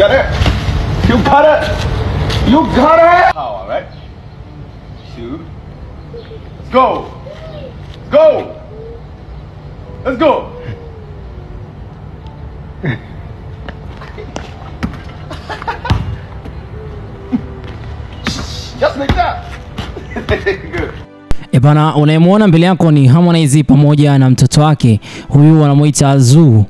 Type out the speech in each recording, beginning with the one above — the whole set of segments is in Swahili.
got it. You got it. You got it. Power, right? 2. Let's go. Go. Let's go. Just like that. Good. Bana, unayemwona mbele yako ni Harmonize pamoja na mtoto wake. Huyu wanamuita Zuu.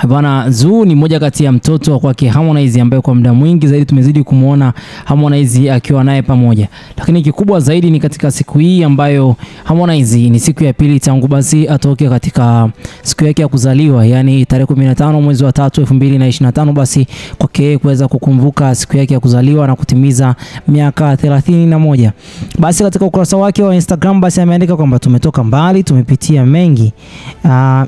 Bana, Zuu ni mmoja kati ya mtoto wa kwake Harmonize ambaye kwa muda mwingi zaidi tumezidi kumuona Harmonize akiwa naye pamoja. Lakini kikubwa zaidi ni katika siku hii ambayo Harmonize ni siku ya pili tangu basi atoke katika siku yake ya kuzaliwa, yani tarehe 15 mwezi wa 3 2025, basi kwake kuweza kukumbuka siku yake ya kuzaliwa na kutimiza miaka 31. Basi katika ukurasa wake wa Instagram basi ameandika kwamba tumetoka mbali, tumepitia mengi.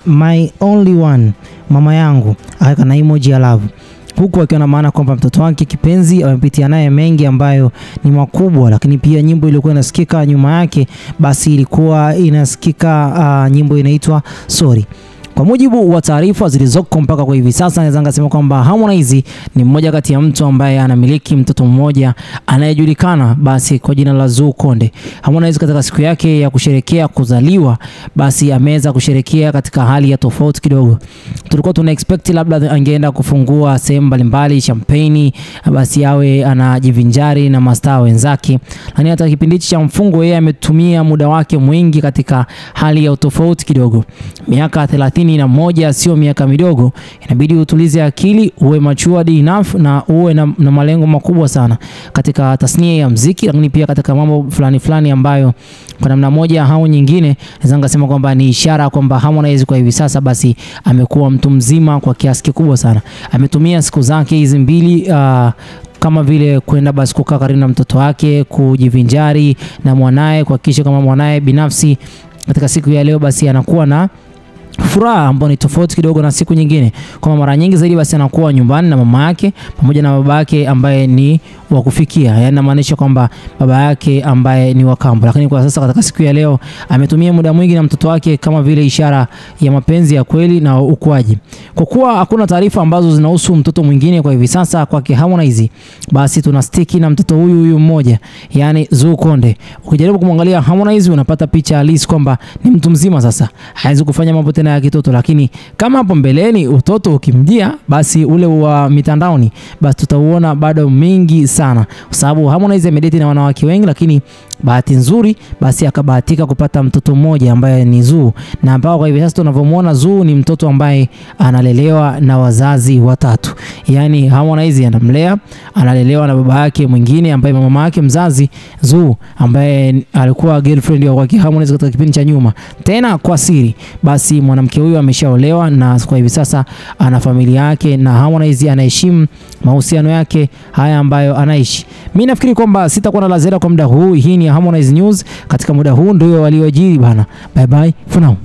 My only one, mama yangu, akaweka na emoji ya love. Huku akiwa na maana kwamba mtoto wake kipenzi amepitia naye mengi ambayo ni makubwa. Lakini pia nyimbo iliyokuwa inasikika nyuma yake basi ilikuwa inasikika nyimbo inaitwa Sorry. Kwa mujibu wa taarifa zilizoko mpaka kwa hivi sasa, naweza ngasema kwamba Harmonize ni mmoja kati ya mtu ambaye anamiliki mtoto mmoja anayejulikana basi kwa jina la Zuu Konde. Harmonize katika siku yake ya kusherekea kuzaliwa basi ameweza kusherekea katika hali ya tofauti kidogo. Tulikuwa tuna expect labda angeenda kufungua sehemu mbalimbali, champagne, basi awe anajivinjari na mastaa wenzake. Lakini hata kipindi cha mfungo yeye ametumia muda wake mwingi katika hali ya tofauti kidogo. Miaka 31 sio miaka midogo, inabidi utulize akili, uwe matured enough na uwe na malengo makubwa sana katika tasnia ya muziki, lakini pia katika mambo fulani ambayo kwa namna moja au nyingine naweza ngasema kwamba ni ishara kwamba Harmonize kwa hivi sasa basi amekuwa mtu mzima kwa kiasi kikubwa sana. Ametumia siku zake hizi mbili kama vile kwenda basi kukaa karibu na mtoto wake, kujivinjari na mwanae, kuhakikisha kama mwanae binafsi katika siku ya leo basi anakuwa na furaha ambayo ni tofauti kidogo na siku nyingine. Kwa mara nyingi zaidi basi anakuwa nyumbani na mama yake pamoja na baba yake ambaye ni wa kufikia, yani inamaanisha kwamba baba yake ambaye ni wa kambo. Lakini kwa sasa katika siku ya leo ametumia muda mwingi na mtoto wake kama vile ishara ya mapenzi ya kweli na ukuaji. Kwa kuwa hakuna taarifa ambazo zinahusu mtoto mwingine kwa hivi sasa kwake Harmonize, basi tunastiki na mtoto huyu mmoja, yani Zuu Konde. Ukijaribu kumwangalia Harmonize unapata picha halisi kwamba ni mtu mzima sasa, hawezi kufanya mambo tena ya kitoto. Lakini kama hapo mbeleni utoto ukimjia basi ule wa mitandaoni basi tutauona bado mingi sana, kwa sababu Harmonize amedate na wanawake wengi, lakini bahati nzuri basi akabahatika kupata mtoto mmoja ambaye ni Zuu, na ambao kwa hivi sasa tunavyomuona Zuu ni mtoto ambaye analelewa na wazazi watatu. Yani Harmonize anamlea, analelewa na baba yake mwingine ambaye mama yake mzazi Zuu ambaye alikuwa girlfriend wa kwake Harmonize katika kipindi cha nyuma, tena kwa siri. Basi mwanamke huyu ameshaolewa na kwa hivi sasa ana familia yake, na Harmonize anaheshimu mahusiano yake haya ambayo anaishi. Mimi nafikiri kwamba sitakuwa na la ziada kwa muda huu. Hii ni Harmonize News katika muda huu, ndio waliojiri bana. Bye bye for now.